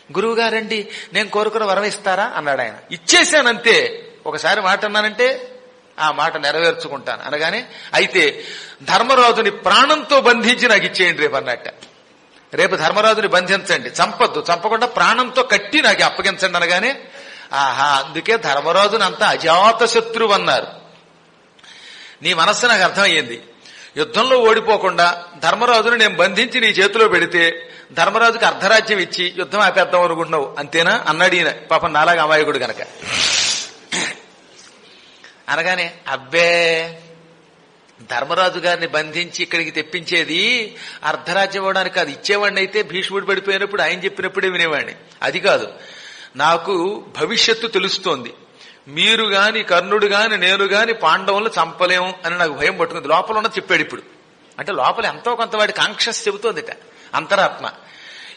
గురువు గారండి నేను కోరుకున్న వరం ఇస్తారా అన్నాడు ఆయన. ఇచ్చేశానంతే, ఒకసారి మాట అన్నానంటే ఆ మాట నెరవేర్చుకుంటాను అనగానే, అయితే ధర్మరాజుని ప్రాణంతో బంధించి నాకు ఇచ్చేయండి రేపు అన్నట్ట. రేపు ధర్మరాజుని బంధించండి, చంపొద్దు, చంపకుండా ప్రాణంతో కట్టి నాకు అప్పగించండి అనగానే, ఆహా అందుకే ధర్మరాజుని అంతా అజాత శత్రువు అన్నారు. నీ మనస్సు నాకు అర్థమయ్యింది. యుద్ధంలో ఓడిపోకుండా ధర్మరాజును నేను బంధించి నీ చేతిలో పెడితే ధర్మరాజుకి అర్ధరాజ్యం ఇచ్చి యుద్ధం ఆపేద్దాం అనుకుంటున్నావు అంతేనా అన్నాడు ఈయన. పాపం నాలాగా అమాయకుడు గనక. అనగానే, అబ్బే ధర్మరాజు గారిని బంధించి ఇక్కడికి తెప్పించేది అర్ధరాజ్యం ఇవ్వడానికి కాదు, ఇచ్చేవాడిని అయితే భీష్ముడు పడిపోయినప్పుడు ఆయన చెప్పినప్పుడే వినేవాడిని. అది కాదు, నాకు భవిష్యత్తు తెలుస్తోంది, మీరు గాని కర్ణుడు గాని నేను గాని పాండవులను చంపలేము అని నాకు భయం పట్టుకుంది. లోపల ఉన్నది చెప్పాడు ఇప్పుడు. అంటే లోపల ఎంతో కొంత వాడి కాంక్షస్ చెబుతోందిట, అంతరాత్మ.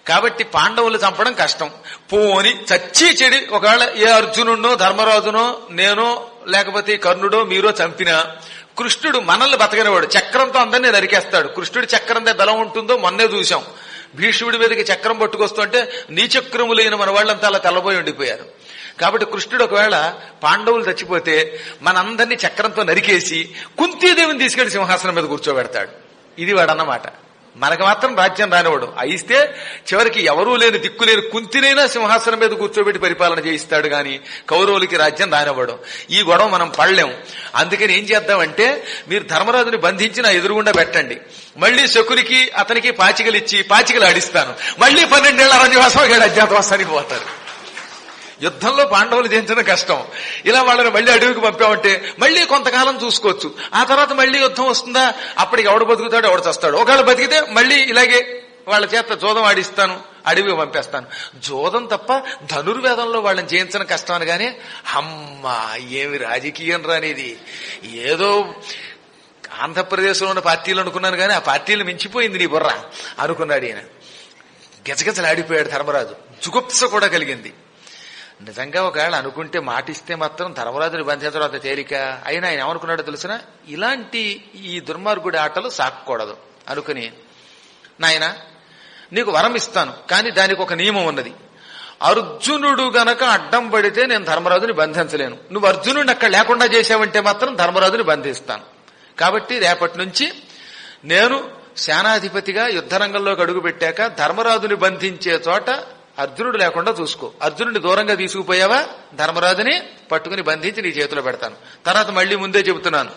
కాబట్టి పాండవులు చంపడం కష్టం. పోని చచ్చి చెడి ఒకవేళ ఏ అర్జునుడినో ధర్మరాజునో నేనో లేకపోతే కర్ణుడో మీరో చంపినా కృష్ణుడు మనల్ని బతకనివాడు, చక్రంతో అందరినీ నరికేస్తాడు. కృష్ణుడి చక్రం బలం ఉంటుందో మొన్నే చూశాం. భీష్ముడి మీదకి చక్రం పట్టుకొస్తుంటే నీచక్రములైన మన వాళ్ళంతా అలా తెల్లబోయి ఉండిపోయారు. కాబట్టి కృష్ణుడు ఒకవేళ పాండవులు చచ్చిపోతే మనందరినీ చక్రంతో నరికేసి కుంతీదేవిని తీసుకెళ్లి సింహాసనం మీద కూర్చోబెడతాడు. ఇది వాడన్నమాట. మనకు మాత్రం రాజ్యం రానివాడు. అయిస్తే చివరికి ఎవరూ లేని దిక్కులేని కుంతినైనా సింహాసనం మీద కూర్చోబెట్టి పరిపాలన చేయిస్తాడు గాని కౌరవులకి రాజ్యం రానివ్వడు. ఈ గొడవ మనం పడలేం. అందుకని ఏం చేద్దామంటే మీరు ధర్మరాజుని బంధించి నా ఎదురుగుండా పెట్టండి. మళ్లీ శకునికి అతనికి పాచికలు ఇచ్చి పాచికలు ఆడిస్తాను. మళ్లీ 12 ఏళ్ల అరణ్యవాసం అజ్ఞాతవాసానికి పోతారు. యుద్ధంలో పాండవులు జయించడం కష్టం. ఇలా వాళ్ళని మళ్లీ అడవికి పంపామంటే మళ్లీ కొంతకాలం చూసుకోవచ్చు. ఆ తర్వాత మళ్లీ యుద్ధం వస్తుందా, అప్పటికి ఎవడు బతుకుతాడు ఎవడు చస్తాడు. ఒకవేళ బతికితే మళ్లీ ఇలాగే వాళ్ళ చేత జోదం ఆడిస్తాను, అడవికి పంపేస్తాను. జోదం తప్ప ధనుర్వేదంలో వాళ్ళని జయించడం కష్టం అనగానే అమ్మా ఏమి రాజకీయం రానిది, ఏదో ఆంధ్రప్రదేశ్లో ఉన్న పార్టీలు అనుకున్నాను కానీ ఆ పార్టీలు మించిపోయింది నీ బుర్ర అనుకున్నాడు ఈయన. గజగజలు ఆడిపోయాడు ధర్మరాజు. జుగుప్స కూడా కలిగింది. నిజంగా ఒకవేళ అనుకుంటే మాటిస్తే మాత్రం ధర్మరాజుని బంధించడం అంత తేలిక. అయినా ఆయన ఏమనుకున్నాడో తెలిసిన, ఇలాంటి ఈ దుర్మార్గుడి ఆటలు సాక్కూడదు అనుకుని, నాయన నీకు వరం ఇస్తాను కానీ దానికి ఒక నియమం ఉన్నది. అర్జునుడు గనక అడ్డం పడితే నేను ధర్మరాజుని బంధించలేను. నువ్వు అర్జునుడిని అక్కడ లేకుండా చేశావంటే మాత్రం ధర్మరాజుని బంధిస్తాను. కాబట్టి రేపటి నుంచి నేను సేనాధిపతిగా యుద్ధరంగంలోకి అడుగు పెట్టాక ధర్మరాజుని బంధించే చోట అర్జునుడు లేకుండా చూసుకో. అర్జునుడిని దూరంగా తీసుకుపోయావా ధర్మరాజుని పట్టుకుని బంధించి నీ చేతిలో పెడతాను. తర్వాత మళ్లీ ముందే చెబుతున్నాను,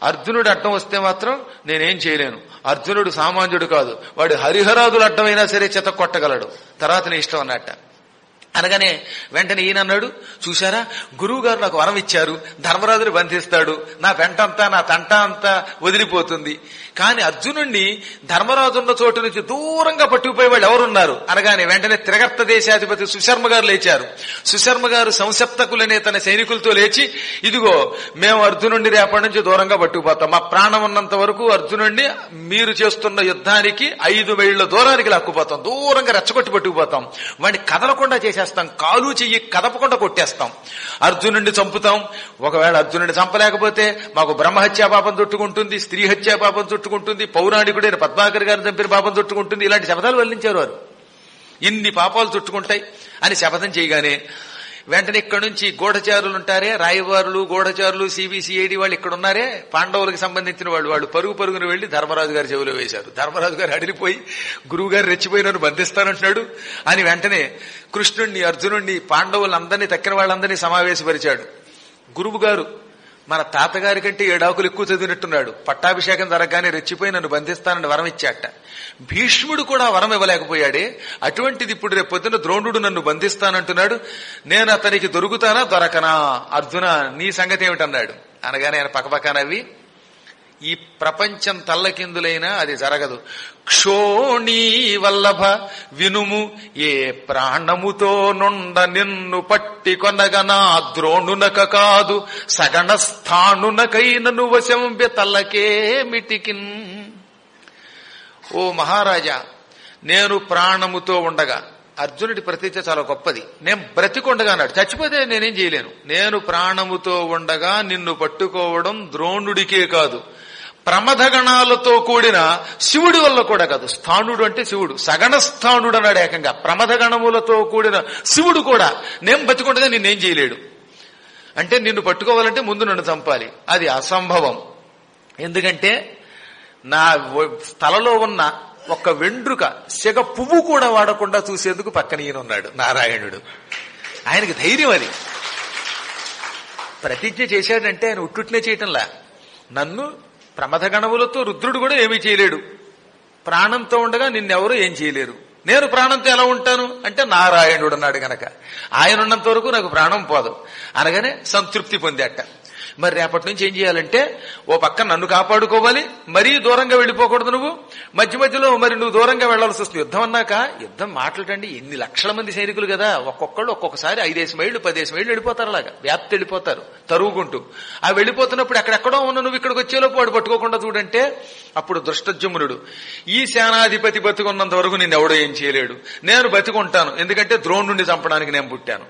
అర్జునుడు అడ్డం వస్తే మాత్రం నేనేం చేయలేను. అర్జునుడు సామాన్యుడు కాదు, వాడు హరిహరాదులు అడ్డమైనా సరే చెత్త కొట్టగలడు. తర్వాత నీ ఇష్టం అన్నట్ట. అనగానే వెంటనే ఈయన అన్నాడు, చూశారా గురువు గారు నాకు వరం ఇచ్చారు, ధర్మరాజుని బంధిస్తాడు, నా వెంటంతా నా తంట అంతా వదిలిపోతుంది. కానీ అర్జునుణ్ణి ధర్మరాజు ఉన్న చోటు నుంచి దూరంగా పట్టుకుపోయే వాళ్ళు ఎవరున్నారు అనగానే వెంటనే త్రిగర్త దేశాధిపతి సుశర్మ గారు లేచారు. సుశర్మ గారు సంసప్తకులనే తన సైనికులతో లేచి, ఇదిగో మేము అర్జునుడిని రేపటి నుంచి దూరంగా పట్టుకుపోతాం. మా ప్రాణం ఉన్నంత వరకు అర్జునుడిని మీరు చేస్తున్న యుద్ధానికి 5 మైళ్ళ దూరానికి లాక్కుపోతాం, దూరంగా రెచ్చగొట్టి పట్టుకుపోతాం, వాడిని కదలకుండా చేసేస్తాం, కాలు చెయ్యి కదపకుండా కొట్టేస్తాం, అర్జునుడిని చంపుతాం. ఒకవేళ అర్జునుడిని చంపలేకపోతే మాకు బ్రహ్మహత్యా పాపం చుట్టుకుంటుంది, స్త్రీ హత్యా పాపం చుట్టుకుంటుంది, పౌరాణికుడైన పద్మాకర్ గారిని చంపిన పాపం చుట్టుకుంటుంది. ఇలాంటి శపథాలు వల్లించారు వారు. ఇన్ని పాపాలు చుట్టుకుంటాయి అని శపథం చేయగానే వెంటనే ఇక్కడి నుంచి గూఢచారులు ఉంటారే, రాయవారులు గూఢచారులు సిబిసిఐడి వాళ్ళు ఇక్కడ ఉన్నారే, పాండవులకు సంబంధించిన వాళ్ళు పరుగున వెళ్లి ధర్మరాజు గారి చెవిలో వేశారు. ధర్మరాజు గారు అడిగిపోయి గురువు గారు రెచ్చిపోయి నన్ను బంధిస్తానంటున్నాడు అని వెంటనే కృష్ణుణ్ణి అర్జునుడిని పాండవులందరినీ తక్కిన వాళ్ళందరినీ సమావేశపరిచాడు. గురువు గారు మన తాతగారి కంటే 7 ఆకులు ఎక్కువ చదివినట్టున్నాడు. పట్టాభిషేకం జరగగానే రెచ్చిపోయి నన్ను బంధిస్తానని వరం ఇచ్చాట. భీష్ముడు కూడా వరం ఇవ్వలేకపోయాడే, అటువంటిది ఇప్పుడు రేపు పొద్దున ద్రోణుడు నన్ను బంధిస్తానంటున్నాడు, నేను అతనికి దొరుకుతానా దొరకనా అర్జున, నీ సంగతి ఏమిటన్నాడు. అనగానే ఆయన పక్కపక్కనవి, ఈ ప్రపంచం తల్లకిందులైనా అది జరగదు. క్షోణీ వల్లభ వినుము, ఏ ప్రాణముతో నుండ నిన్ను పట్టి కొనగనా ద్రోణునక కాదు, సగణ స్థానునకైనను వశంబె తల్లకే మిటికిన్. ఓ మహారాజా, నేను ప్రాణముతో ఉండగా, అర్జునుడి ప్రతిజ్ఞ చాలా గొప్పది, నేను బ్రతికొండగా అన్నాడు, చచ్చిపోతే నేనేం చేయలేను. నేను ప్రాణముతో ఉండగా నిన్ను పట్టుకోవడం ద్రోణుడికే కాదు, ప్రమథగణాలతో కూడిన శివుడి వల్ల కూడా కాదు. స్థానుడు అంటే శివుడు, సగణ స్థానుడు అన్నాడు ఏకంగా. ప్రమథగణములతో కూడిన శివుడు కూడా నేను బతికొండగా నిన్నేం చేయలేడు. అంటే నిన్ను పట్టుకోవాలంటే ముందు నన్ను చంపాలి, అది అసంభవం. ఎందుకంటే నా తలలో ఉన్న ఒక్క వెండ్రుక సెగ పువ్వు కూడా వాడకుండా చూసేందుకు పక్కన ఈయనున్నాడు నారాయణుడు. ఆయనకి ధైర్యం అది. ప్రతిజ్ఞ చేశాడంటే ఆయన ఉట్టుట్నే చేయటంలా. నన్ను ప్రమథగణములతో రుద్రుడు కూడా ఏమీ చేయలేడు, ప్రాణంతో ఉండగా నిన్నెవరూ ఏం చేయలేరు. నేను ప్రాణంతో ఎలా ఉంటాను అంటే నారాయణుడు అన్నాడు గనక ఆయన ఉన్నంత వరకు నాకు ప్రాణం పోదు అనగానే సంతృప్తి పొందేట. మరి రేపటి నుంచి ఏం చేయాలంటే, ఓ పక్క నన్ను కాపాడుకోవాలి, మరీ దూరంగా వెళ్ళిపోకూడదు. నువ్వు మధ్య మధ్యలో మరి నువ్వు దూరంగా వెళ్లాల్సి వస్తుంది. యుద్ధం అన్నాక, యుద్ధం మాట్లాడండి, ఎన్ని లక్షల మంది సైనికులు కదా, ఒక్కొక్కళ్ళు ఒక్కొక్కసారి 5 మైళ్ళు 10 మైళ్ళు వెళ్ళిపోతారు, అలాగా వ్యాప్తి వెళ్ళిపోతారు తరుగుకుంటూ. ఆ వెళ్ళిపోతున్నప్పుడు ఎక్కడెక్కడో ఉన్న నువ్వు ఇక్కడికి వచ్చేలోపు వాడు పట్టుకోకుండా చూడంటే, అప్పుడు దృష్టజుమ్నుడు, ఈ సేనాధిపతి బతికున్నంత వరకు నిన్నెవడో ఏం చేయలేడు, నేను బతికుంటాను, ఎందుకంటే ద్రోణుడిని చంపడానికి నేను పుట్టాను,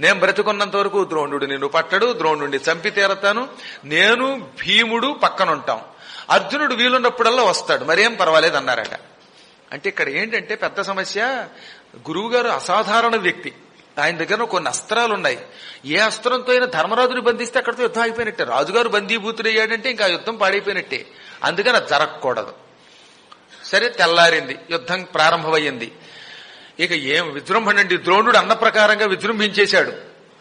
నేను బ్రతికున్నంత వరకు ద్రోణుడు నిన్ను పట్టడు, ద్రోణుడిని చంపి తీరతాను, నేను భీముడు పక్కనుంటాం, అర్జునుడు వీలున్నప్పుడల్లా వస్తాడు, మరేం పర్వాలేదు అన్నారట. అంటే ఇక్కడ ఏంటంటే పెద్ద సమస్య, గురువు గారు అసాధారణ వ్యక్తి, ఆయన దగ్గర కొన్ని అస్త్రాలు ఉన్నాయి. ఏ అస్త్రంతో అయినా ధర్మరాజుని బంధిస్తే అక్కడితో యుద్ధం అయిపోయినట్టే. రాజుగారు బందీభూతుడు అయ్యాడంటే ఇంకా యుద్ధం పాడైపోయినట్టే. అందుకని అది జరగకూడదు. సరే తెల్లారింది, యుద్ధం ప్రారంభమయ్యింది. ఇక ఏం విజృంభణ అండి! ద్రోణుడు అన్న ప్రకారంగా విజృంభించేశాడు.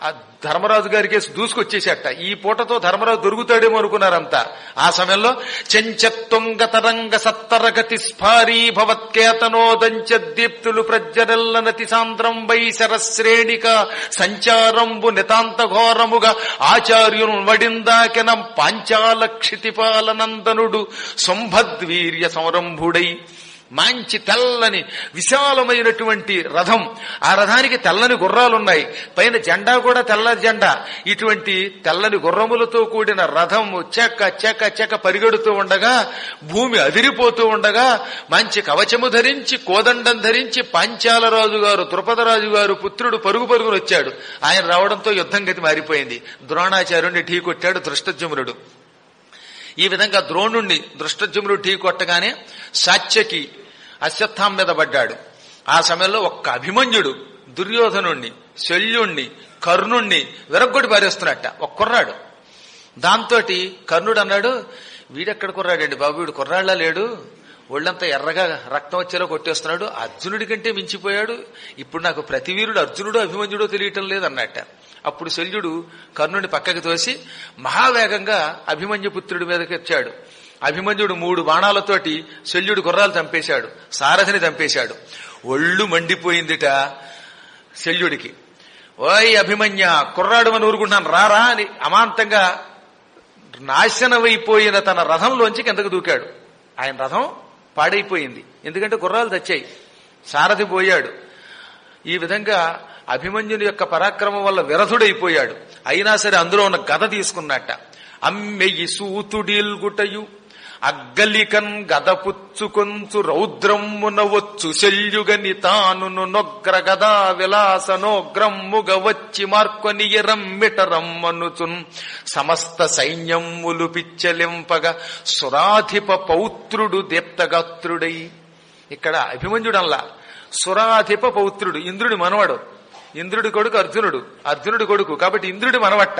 ఆ ధర్మరాజు గారికి దూసుకొచ్చేసేట. ఈ పూటతో ధర్మరాజు దొరుకుతాడేమో అనుకున్నారంతా. ఆ సమయంలో చెంచత్తుంగ తరంగ సత్తరగతి స్ఫారీ భవత్కేతనోదంచ దీప్తులు ప్రజ్జరల్లనతి సాంద్రం వైశరశ్రేణిక సంచారంబు నితాంత ఘోరముగా ఆచార్యును వడిందాకెనం పాంచాల క్షితిపాలనందనుడు శంభద్వీర్య సంరంభుడై మంచి తెల్లని విశాలమైనటువంటి రథం. ఆ రథానికి తెల్లని గుర్రాలున్నాయి, పైన జెండా కూడా తెల్ల జెండా. ఇటువంటి తెల్లని గుర్రములతో కూడిన రథం చెక్క చెక్క చెక్క పరిగెడుతూ ఉండగా, భూమి అదిరిపోతూ ఉండగా, మంచి కవచము ధరించి కోదండం ధరించి పాంచాల రాజు గారు ద్రుపదరాజు గారు పుత్రుడు పరుగు పరుగును వచ్చాడు. ఆయన రావడంతో యుద్ధం గతి మారిపోయింది. ద్రోణాచార్యుడిని ఢీ కొట్టాడు ధృష్టద్యుమ్నుడు. ఈ విధంగా ద్రోణుణ్ణి దృష్టజుమ్నుడు ఢీ కొట్టగానే సాత్యకి అశ్వత్థామ మీద పడ్డాడు. ఆ సమయంలో ఒక్క అభిమన్యుడు దుర్యోధనుణ్ణి, శల్యుణ్ణి, కర్ణుణ్ణి విరగ్గొట్టి పారేస్తున్నట్ట ఒక కుర్రాడు. దాంతో కర్ణుడు అన్నాడు, వీడెక్కడ కుర్రాడండి బాబు, వీడు కుర్రాళ్ళ లేడు, ఒళ్ళంతా ఎర్రగా రక్తం వచ్చేలా కొట్టేస్తున్నాడు, అర్జునుడి కంటే మించిపోయాడు, ఇప్పుడు నాకు ప్రతి వీరుడు అర్జునుడో అభిమన్యుడో తెలియటం లేదన్నట్ట. అప్పుడు శల్యుడు కర్ణుని పక్కకి తోసి మహావేగంగా అభిమన్యుపుత్రుడి మీదకి వచ్చాడు. అభిమన్యుడు 3 బాణాలతోటి శల్యుడు గుర్రాలు చంపేశాడు, సారథిని చంపేశాడు. ఒళ్ళు మండిపోయిందిట శల్యుడికి. ఓయ్ అభిమన్య, కుర్రాడు అని ఊరుకుంటున్నాను రారా అని అమాంతంగా నాశనమైపోయిన తన రథంలోంచి కిందకు దూకాడు. ఆయన రథం పాడైపోయింది, ఎందుకంటే గుర్రాలు తెచ్చాయి, సారథి పోయాడు. ఈ విధంగా అభిమన్యుని యొక్క పరాక్రమం వల్ల విరధుడైపోయాడు. అయినా సరే అందులో ఉన్న గద తీసుకున్నట్ట. అమ్మెయి సూతుడీల్గుటయు అగ్గలికన్ గదపుచ్చుకొంచు రౌద్రమ్మున వచ్చు శల్యుగని తానును నొగ్ర గదా విలాసనోగ్రమ్ముగ వచ్చి మార్కొని ఎరమ్మిటరమ్మనుచున్ సమస్త సైన్యమ్ములు పిచ్చలింపగా సురాధిప పౌత్రుడు దీప్తగాత్రుడై. ఇక్కడ అభిమన్యుడల్లా సురాధిప పౌత్రుడు, ఇంద్రుడి మనవడు. ఇంద్రుడి కొడుకు అర్జునుడు, అర్జునుడి కొడుకు కాబట్టి ఇంద్రుడి మనవట్ట.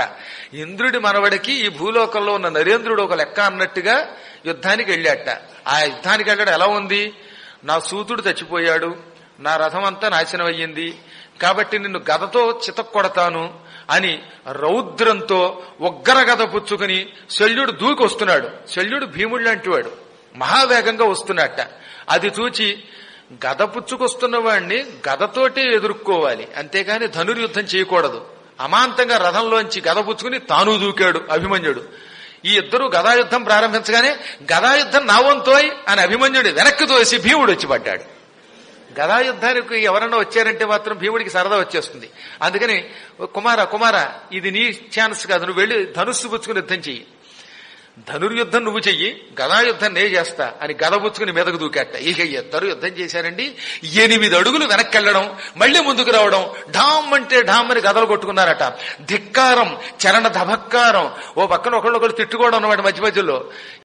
ఇంద్రుడి మనవడికి ఈ భూలోకంలో ఉన్న నరేంద్రుడు ఒక లెక్క అన్నట్టుగా యుద్ధానికి వెళ్ళాట. ఆ యుద్ధానికి వెళ్ళడం ఎలా ఉంది, నా సూతుడు చచ్చిపోయాడు, నా రథం అంతా నాశనం అయ్యింది, కాబట్టి నిన్ను గదతో చితక్కొడతాను అని రౌద్రంతో ఉగ్ర గద పుచ్చుకుని శల్యుడు దూకి వస్తున్నాడు. శల్యుడు భీముడు లాంటి వాడు, మహావేగంగా వస్తున్నట్ట. అది చూచి గద పుచ్చుకొస్తున్న వాడిని గదతోటే ఎదుర్కోవాలి, అంతేగాని ధనుర్యుద్ధం చేయకూడదు. అమాంతంగా రథంలోంచి గద పుచ్చుకుని తాను దూకాడు అభిమన్యుడు. ఈ ఇద్దరు గదాయుద్ధం ప్రారంభించగానే గదాయుద్ధం నా వంతోయ్ అని అభిమన్యుడు వెనక్కి తోసి భీముడు వచ్చి పడ్డాడు. గదాయుద్ధానికి ఎవరన్నా వచ్చారంటే మాత్రం భీముడికి సరదా వచ్చేస్తుంది. అందుకని కుమార కుమార ఇది నీ ఛాన్స్ కాదు, నువ్వు వెళ్ళి ధనుస్సు పుచ్చుకుని యుద్ధం చెయ్యి, ధనుర్యుద్ధం నువ్వు చెయ్యి, గదాయుద్ధం నే చేస్తా అని గద పుచ్చుకుని మీదకు దూకాట. ఇక ఇద్దరు యుద్ధం చేశారండి. 8 అడుగులు వెనక్కి వెళ్ళడం, మళ్లీ ముందుకు రావడం, ఢామ్ అంటే ఢామ్ అని గదలు కొట్టుకున్నారట. ధిక్కారం, చరణ ధబక్కారం, ఓ పక్కన ఒకళ్ళొకళ్ళు తిట్టుకోవడం అన్నమాట మధ్య మధ్యలో.